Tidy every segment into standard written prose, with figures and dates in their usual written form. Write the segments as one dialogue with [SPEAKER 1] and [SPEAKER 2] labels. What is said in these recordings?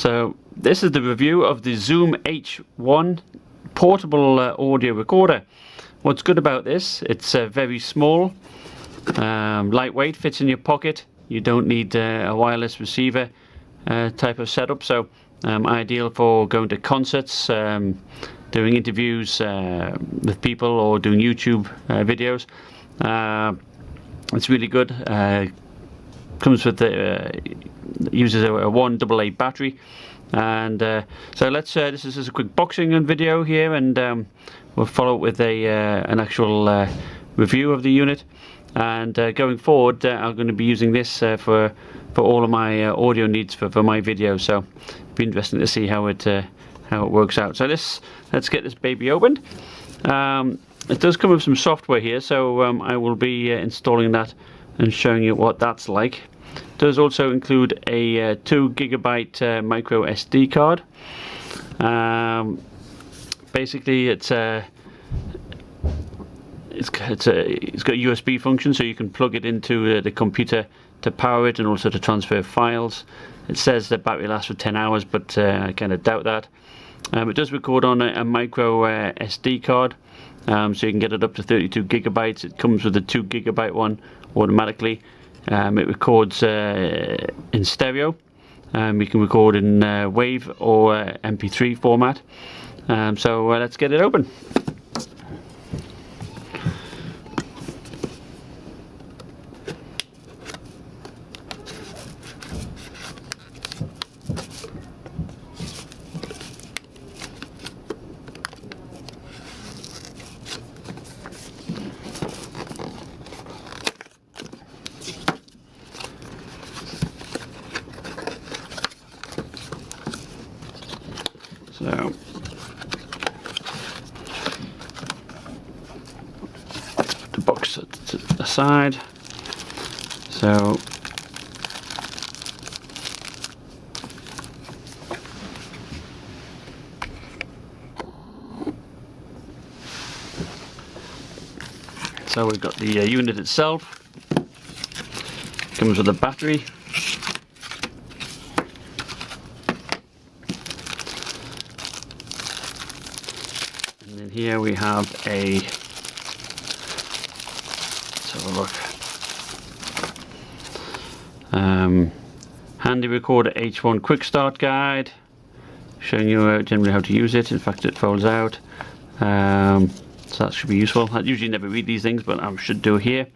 [SPEAKER 1] So this is the review of the Zoom H1 portable audio recorder. What's good about this, it's very small, lightweight, fits in your pocket. You don't need a wireless receiver type of setup, so ideal for going to concerts, doing interviews with people, or doing YouTube videos. It's really good. Comes with uses a 1 AA battery, and so let's this is just a quick boxing video here, and we'll follow it with an actual review of the unit. And going forward, I'm going to be using this for all of my audio needs for my videos. So it'll be interesting to see how it works out. So let's get this baby opened. It does come with some software here, so I will be installing that and showing you what that's like. It does also include a 2 GB micro SD card. Basically, it's got USB function, so you can plug it into the computer to power it and also to transfer files. It says the battery lasts for 10 hours, but I kind of doubt that. It does record on a micro SD card, so you can get it up to 32 GB. It comes with a 2 GB one automatically. It records in stereo. You can record in WAV or MP3 format. So let's get it open. So let's put the box to the side. So we've got the unit itself. Comes with a battery. And then here we have let's have a look. Handy recorder H1 quick start guide, showing you generally how to use it. In fact, it folds out, so that should be useful. I usually never read these things, but I should do here.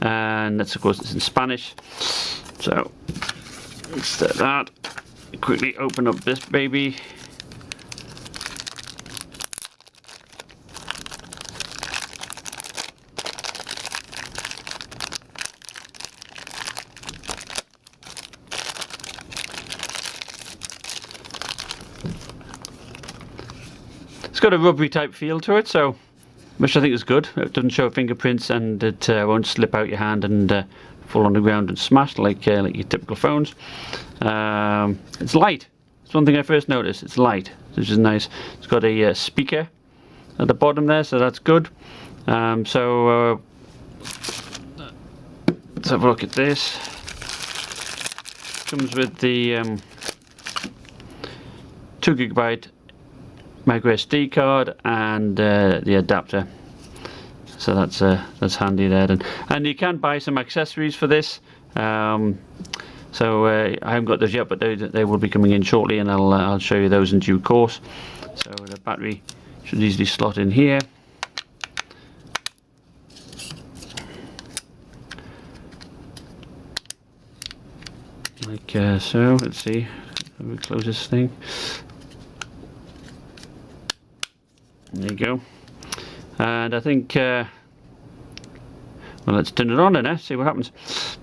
[SPEAKER 1] And that's, of course, it's in Spanish. So instead of that, quickly open up this baby. It's got a rubbery type feel to it, so which I think is good. It doesn't show fingerprints, and it won't slip out your hand and fall on the ground and smash like your typical phones. It's light. It's one thing I first noticed. It's light, which is nice. It's got a speaker at the bottom there, so that's good. Let's have a look at this. Comes with the 2 GB micro SD card and the adapter, so that's handy there. And you can buy some accessories for this. I haven't got those yet, but they will be coming in shortly, and I'll show you those in due course. So the battery should easily slot in here. Like so. Let's see. Let me close this thing. There you go. And I think well, let's turn it on and see what happens.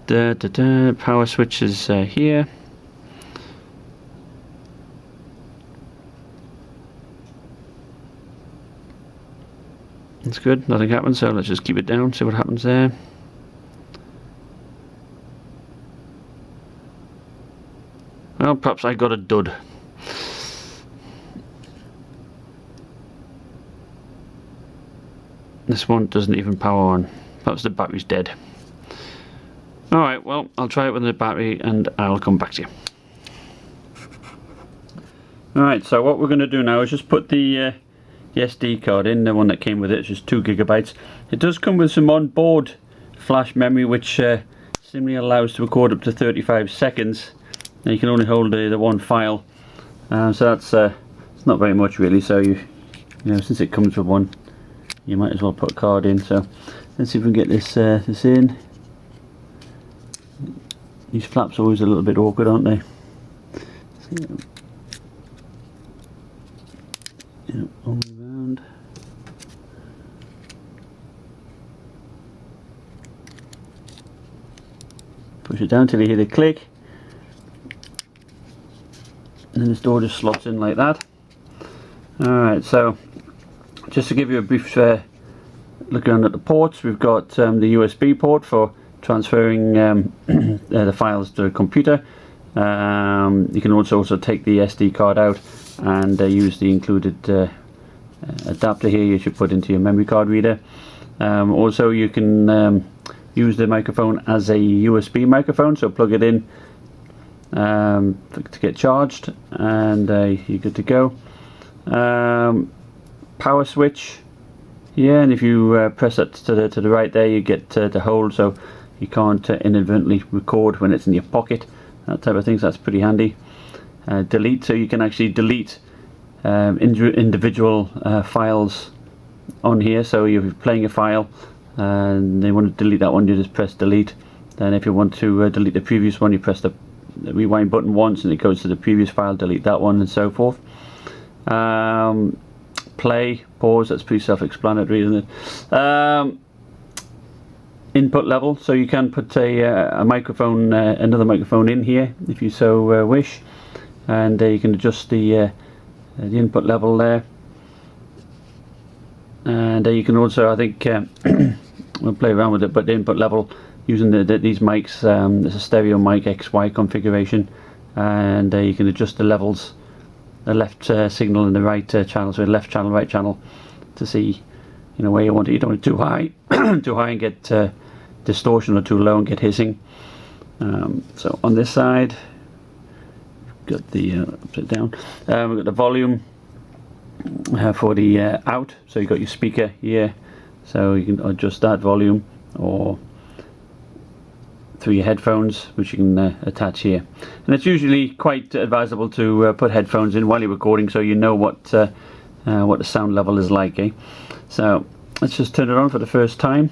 [SPEAKER 1] The power switch is here. That's good, nothing happens, so let's just keep it down, see what happens there. Well, perhaps I got a dud. This one doesn't even power on. Perhaps the battery's dead. Alright, well, I'll try it with the battery and I'll come back to you. Alright, so what we're going to do now is just put the SD card in, the one that came with it. It's just 2 gigabytes. It does come with some onboard flash memory, which simply allows to record up to 35 seconds. Now you can only hold the one file, so that's it's not very much really. So you know, since it comes with one, you might as well put a card in. So let's see if we can get this in. These flaps are always a little bit awkward, aren't they? All around. Push it down till you hear the click, and then this door just slots in like that. Alright, so just to give you a brief look around at the ports, we've got the USB port for transferring the files to a computer. You can also take the SD card out and use the included adapter here you should put into your memory card reader. Also you can use the microphone as a USB microphone, so plug it in to get charged, and you're good to go. Power switch, yeah, and if you press it to the right there, you get the hold, so you can't inadvertently record when it's in your pocket, that type of thing, so that's pretty handy. Delete, so you can actually delete individual files on here. So if you're playing a file and you want to delete that one, you just press delete. Then if you want to delete the previous one, you press the rewind button once and it goes to the previous file, delete that one, and so forth. Play, pause, that's pretty self-explanatory, isn't it? Input level, so you can put a microphone, another microphone in here if you so wish, and you can adjust the input level there. And you can also, I think, we'll play around with it, but the input level using these mics, there's a stereo mic XY configuration, and you can adjust the levels, the left signal and the right channel, so left channel, right channel, to see, you know, where you want it. You don't want it too high, too high and get distortion, or too low and get hissing. So on this side, we've got the upside down. We've got the volume for the out. So you've got your speaker here, so you can adjust that volume, or through your headphones, which you can attach here. And it's usually quite advisable to put headphones in while you're recording, so you know what the sound level is like. So let's just turn it on for the first time.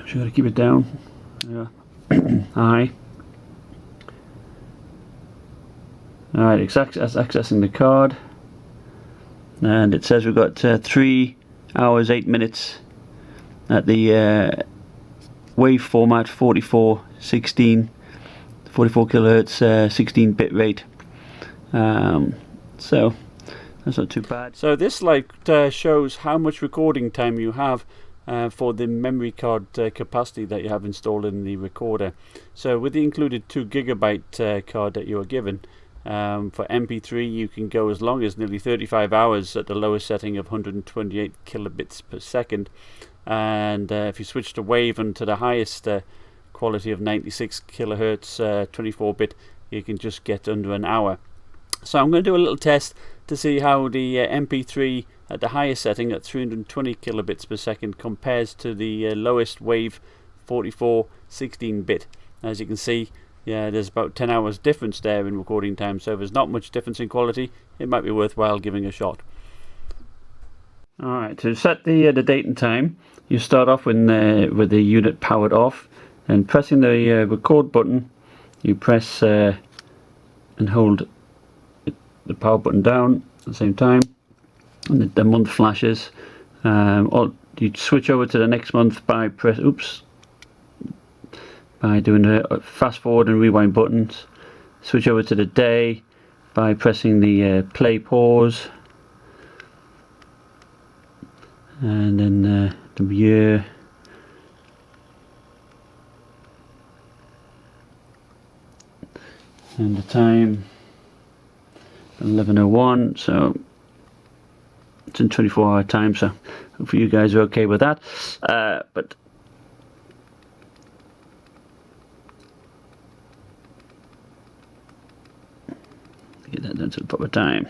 [SPEAKER 1] Just got to keep it down. Yeah. High. Alright, it's accessing the card, and it says we've got 3 hours 8 minutes at the wave format, 44 kilohertz 16 bit rate. So that's not too bad. So this slide shows how much recording time you have for the memory card capacity that you have installed in the recorder. So with the included 2 gigabyte card that you are given, for MP3 you can go as long as nearly 35 hours at the lowest setting of 128 kilobits per second, and if you switch to wave and to the highest quality of 96 kilohertz 24-bit, you can just get under an hour. So I'm going to do a little test to see how the MP3 at the highest setting at 320 kilobits per second compares to the lowest wave 44 16-bit. As you can see, yeah, there's about 10 hours difference there in recording time, so if there's not much difference in quality, it might be worthwhile giving a shot. Alright, to set the date and time, you start off with the unit powered off, and pressing the record button, you press and hold the power button down at the same time, and the month flashes. Or you switch over to the next month by doing the fast forward and rewind buttons. Switch over to the day by pressing the play pause, and then the year, and the time 11:01, so it's in 24-hour time, so hopefully you guys are okay with that. But get that done to the proper time.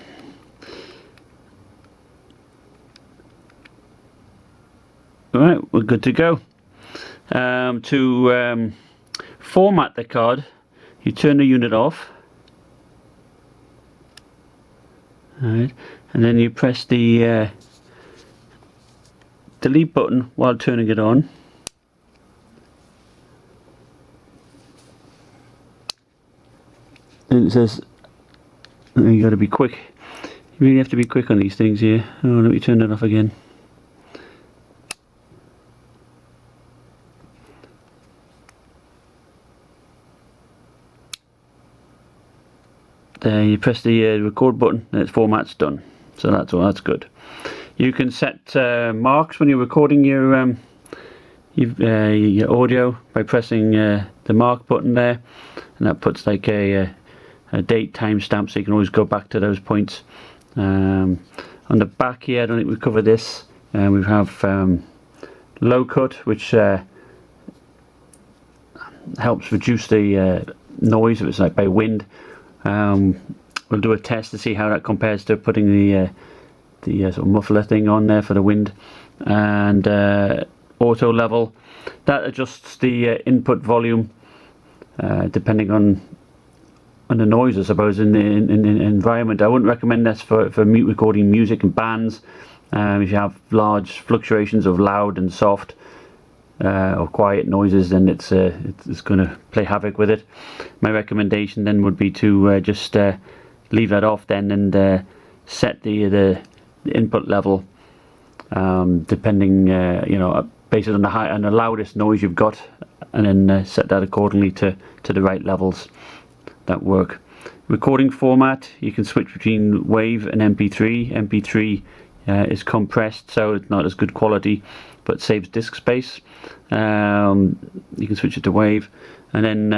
[SPEAKER 1] Alright, we're good to go. To format the card, you turn the unit off. Alright, and then you press the delete button while turning it on. And it says, you got to be quick. You really have to be quick on these things here. Oh, let me turn that off again. There, you press the record button and its format's done. So that's good. You can set marks when you're recording your audio by pressing the mark button there, and that puts like a date timestamp, so you can always go back to those points. On the back here, I don't think we covered this. We have low cut, which helps reduce the noise if it's like by wind. We'll do a test to see how that compares to putting the sort of muffler thing on there for the wind. And auto level, that adjusts the input volume depending on the noise, I suppose, in the environment. I wouldn't recommend this for recording music and bands. If you have large fluctuations of loud and soft or quiet noises, then it's going to play havoc with it. My recommendation then would be to just leave that off then, and set the input level depending, based on the loudest noise you've got, and then set that accordingly to the right levels that work. Recording format, you can switch between WAV and MP3. MP3 is compressed, so it's not as good quality, but saves disk space. You can switch it to WAV, and then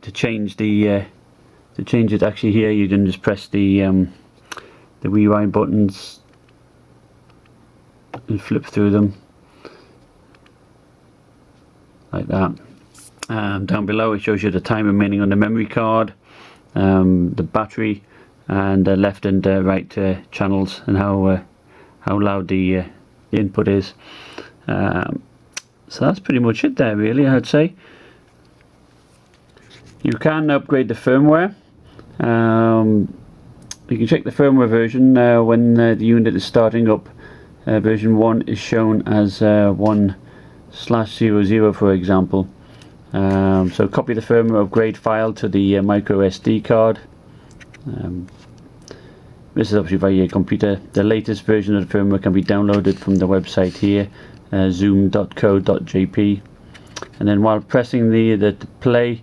[SPEAKER 1] to change it actually here, you can just press the rewind buttons and flip through them like that. Down below it shows you the time remaining on the memory card, the battery, and the left and right channels, and how loud the input is. So that's pretty much it there, really, I'd say. You can upgrade the firmware. You can check the firmware version when the unit is starting up. Version 1 is shown as 1/00, for example. So copy the firmware upgrade file to the micro SD card. This is obviously via your computer. The latest version of the firmware can be downloaded from the website here, zoom.co.jp. And then while pressing the play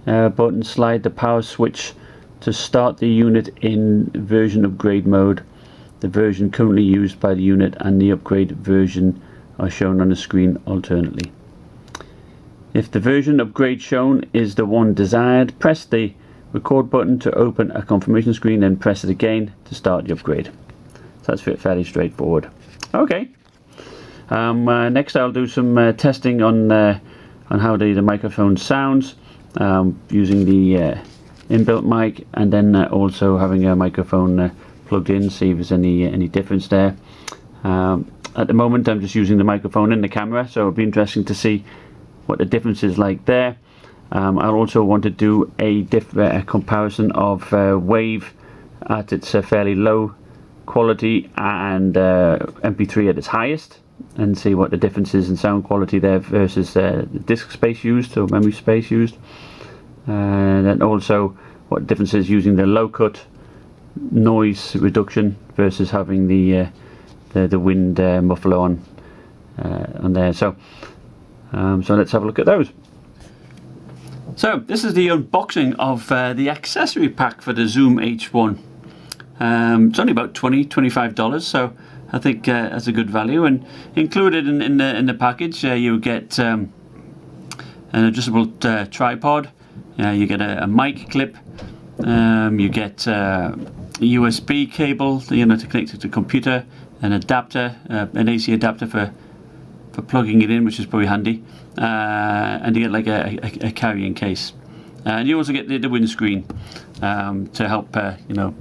[SPEAKER 1] button, slide the power switch to start the unit in version upgrade mode. The version currently used by the unit and the upgrade version are shown on the screen alternately. If the version upgrade shown is the one desired, press the record button to open a confirmation screen, then press it again to start the upgrade. So that's fairly straightforward. Okay. Next I'll do some testing on how the microphone sounds, using the inbuilt mic, and then also having a microphone plugged in, see if there's any difference there. At the moment I'm just using the microphone in the camera, so it'll be interesting to see what the difference is like there. I'll also want to do a comparison of WAV at its fairly low quality and MP3 at its highest, and see what the difference is in sound quality there versus the disk space used or memory space used, and then also what the difference is using the low cut noise reduction versus having the wind muffler on there. So let's have a look at those. So this is the unboxing of the accessory pack for the Zoom H1. It's only about $25, so I think that's a good value. And included in the package, you get an adjustable tripod. You get a mic clip. You get a USB cable, to connect it to the computer. an adapter, an AC adapter for plugging it in, which is probably handy, and you get like a carrying case, and you also get the windscreen to help you know,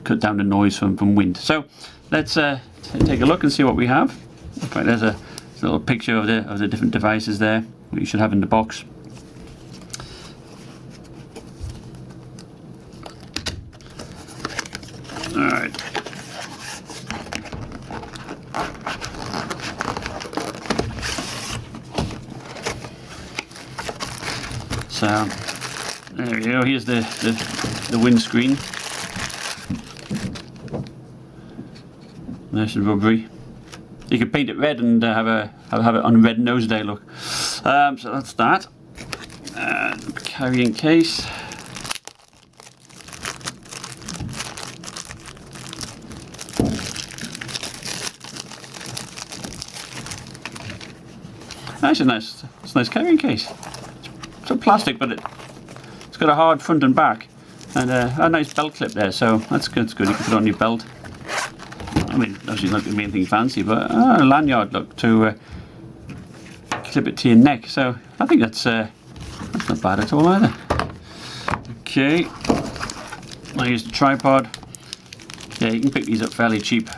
[SPEAKER 1] cut down the noise from wind. So let's take a look and see what we have. Okay, there's a little picture of the different devices there that you should have in the box. All right. So there we go. Here's the windscreen. Nice and rubbery. You could paint it red and have it on red nose day look. So that's that. Carrying case. That's a nice carrying case. It's a plastic, but it's got a hard front and back, and a nice belt clip there. So that's good. It's good. You can put it on your belt. I mean, obviously not going to be anything fancy, but a lanyard look to clip it to your neck. So I think that's not bad at all either. Okay, I used a tripod. Yeah, you can pick these up fairly cheap,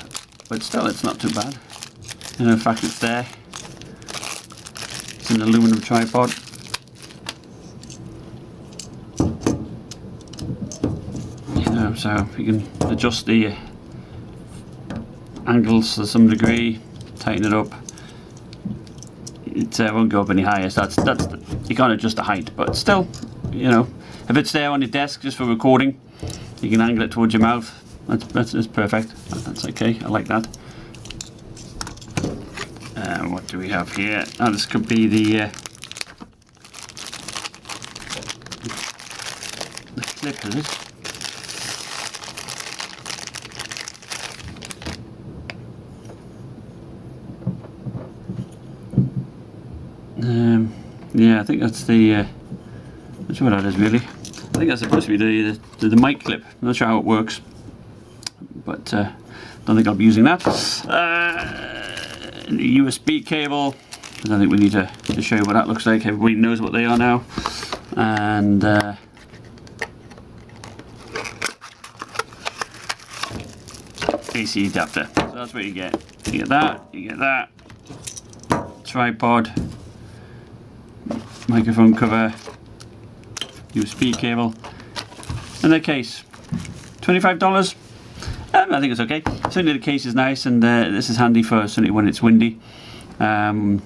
[SPEAKER 1] but still, it's not too bad. And the fact it's there. It's an aluminum tripod. You know, so you can adjust the angles to some degree, tighten it up. It won't go up any higher. So that's you can't adjust the height, but still, you know, if it's there on your desk just for recording, you can angle it towards your mouth. That's perfect. That's okay. I like that. What do we have here? Oh, this could be the clip, is it? Yeah, I think that's the. Not sure what that is really. I think that's supposed to be the mic clip. I'm not sure how it works, but don't think I'll be using that. USB cable. I don't think we need to show you what that looks like. Everybody knows what they are now. And AC adapter. So that's what you get. You get that. You get that. Tripod. Microphone cover. USB cable. And the case. $25. I think it's okay. Certainly the case is nice, and this is handy for certainly when it's windy. It's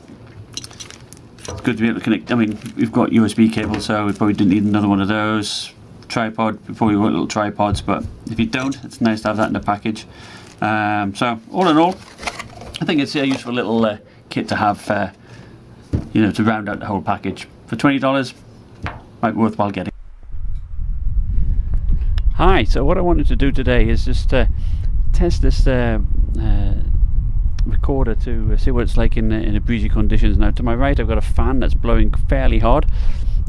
[SPEAKER 1] good to be able to connect. I mean, we've got USB cable, so we probably didn't need another one of those. Tripod, we probably want little tripods, but if you don't, it's nice to have that in the package. So all in all, I think it's a useful little kit to have, you know, to round out the whole package. For $20, might be worthwhile getting. Hi, so what I wanted to do today is just test this recorder to see what it's like in the breezy conditions. Now to my right I've got a fan that's blowing fairly hard,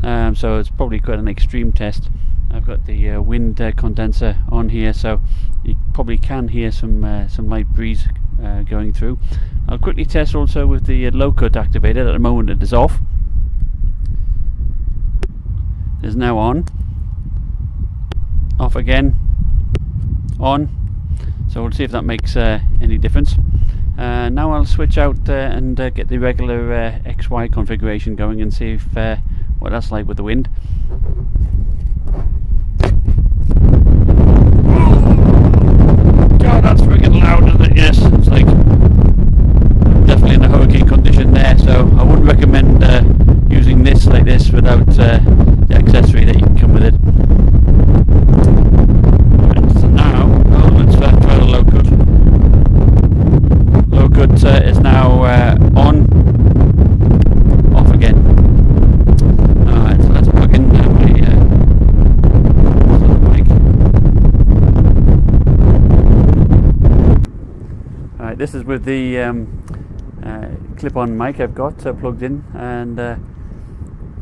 [SPEAKER 1] so it's probably quite an extreme test. I've got the wind condenser on here, so you probably can hear some light breeze going through. I'll quickly test also with the low cut activated. At the moment it is off. It is now on. Off again, on. So we'll see if that makes any difference. Now I'll switch out and get the regular XY configuration going and see if what that's like with the wind. God, that's freaking loud, isn't it? Yes, it's like definitely in a hurricane condition there. So I wouldn't recommend using this like this without the accessory that you can come with it. Is now on, off again. Alright, so let's plug in my mic. Alright, this is with the clip-on mic I've got plugged in, and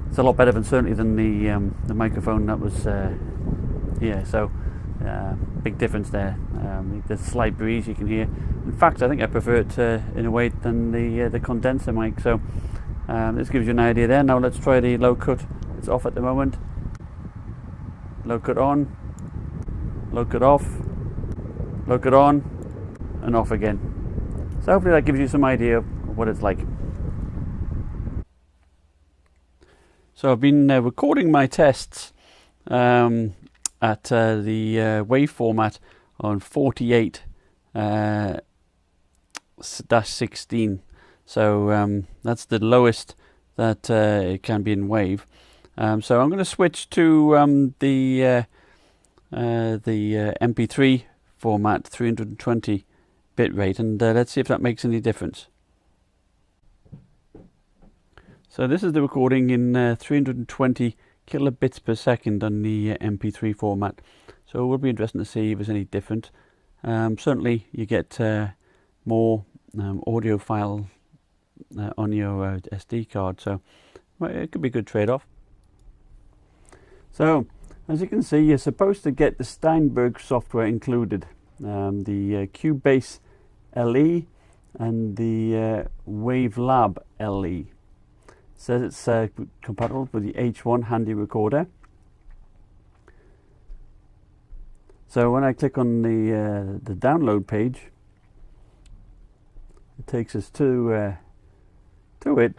[SPEAKER 1] it's a lot better than certainly than the microphone that was here. So Big difference there. There's a slight breeze you can hear. In fact, I think I prefer it in a way than the condenser mic. So this gives you an idea there. Now let's try the low cut. It's off at the moment. Low cut on, low cut off, low cut on, and off again. So hopefully that gives you some idea of what it's like. So I've been recording my tests at the wave format on 48-16. So that's the lowest that it can be in wave. So I'm going to switch to the MP3 format, 320 bit rate, and let's see if that makes any difference. So this is the recording in 320 kilobits per second on the MP3 format. So it will be interesting to see if there's any different. Certainly you get more audio file on your SD card, so it could be a good trade-off. So as you can see, you're supposed to get the Steinberg software included, the Cubase LE and the Wavelab LE. Says it's compatible with the H1 handy recorder. So when I click on the download page, it takes us to it,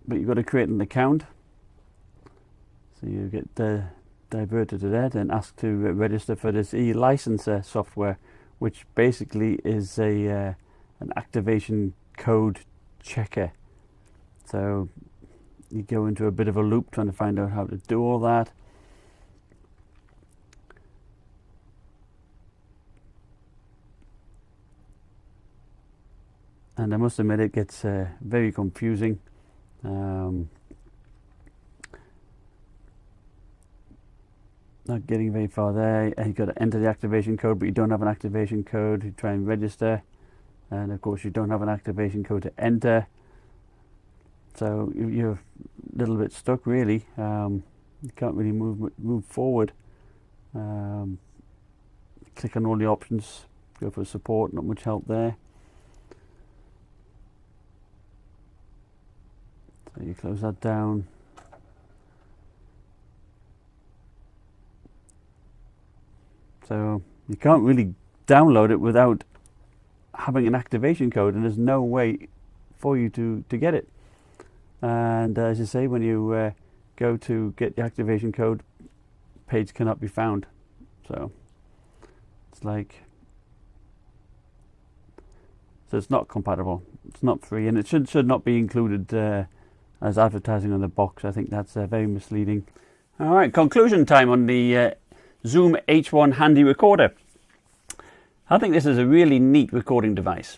[SPEAKER 1] but you've got to create an account. So you get diverted to that and asked to register for this e-licenser software, which basically is an activation code checker. So you go into a bit of a loop trying to find out how to do all that. And I must admit it gets very confusing. Not getting very far there. You've got to enter the activation code, but you don't have an activation code. You try and register, and of course you don't have an activation code to enter. So you're a little bit stuck, really. You can't really move forward. Click on all the options, go for support, not much help there. So you close that down. So you can't really download it without having an activation code, and there's no way for you to get it. And as you say, when you go to get the activation code, page cannot be found. So it's like, so it's not compatible. It's not free, and it should not be included as advertising on the box. I think that's very misleading. All right, conclusion time on the Zoom H1 handy recorder. I think this is a really neat recording device.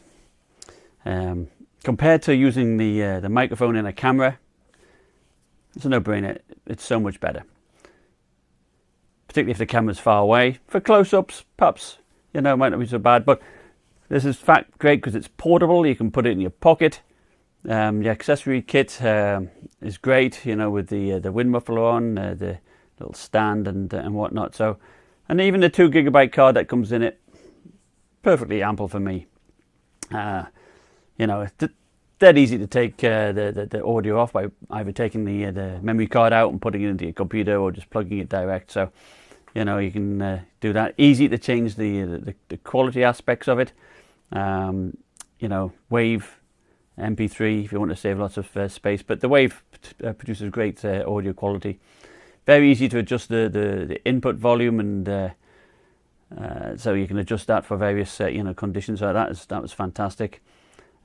[SPEAKER 1] Compared to using the microphone in a camera, it's a no-brainer. It's so much better. Particularly if the camera's far away. For close-ups, perhaps, it might not be so bad. But this is great because it's portable. You can put it in your pocket. The accessory kit is great, with the wind muffler on, the little stand and whatnot. So, and even the 2 GB card that comes in it, perfectly ample for me. It's dead easy to take the audio off by either taking the memory card out and putting it into your computer, or just plugging it direct. So, you can do that. Easy to change the quality aspects of it. Wave, MP3 if you want to save lots of space, but the Wave produces great audio quality. Very easy to adjust the input volume, and so you can adjust that for various conditions. So that was fantastic.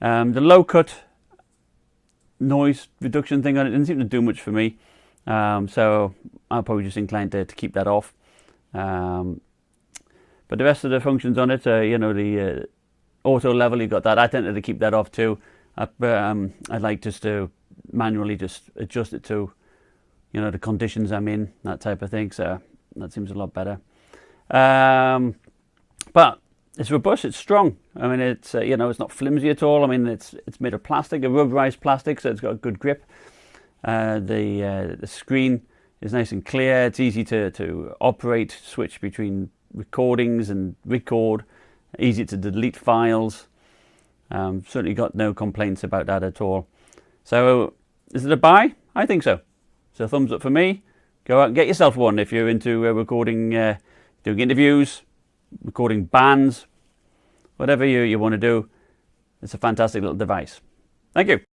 [SPEAKER 1] The low cut noise reduction thing on it didn't seem to do much for me, so I'm probably just inclined to keep that off. But the rest of the functions on it, the auto level, you've got that. I tended to keep that off too. I like just to manually just adjust it to the conditions I'm in, that type of thing. So that seems a lot better. But it's robust, it's strong. I mean, it's it's not flimsy at all. I mean, it's made of plastic, a rubberized plastic, so it's got a good grip. The screen It's nice and clear. It's easy to operate, switch between recordings and record. Easy to delete files. Certainly got no complaints about that at all. So is it a buy? I think so. So thumbs up for me. Go out and get yourself one if you're into recording, doing interviews, recording bands, whatever you want to do. It's a fantastic little device. Thank you.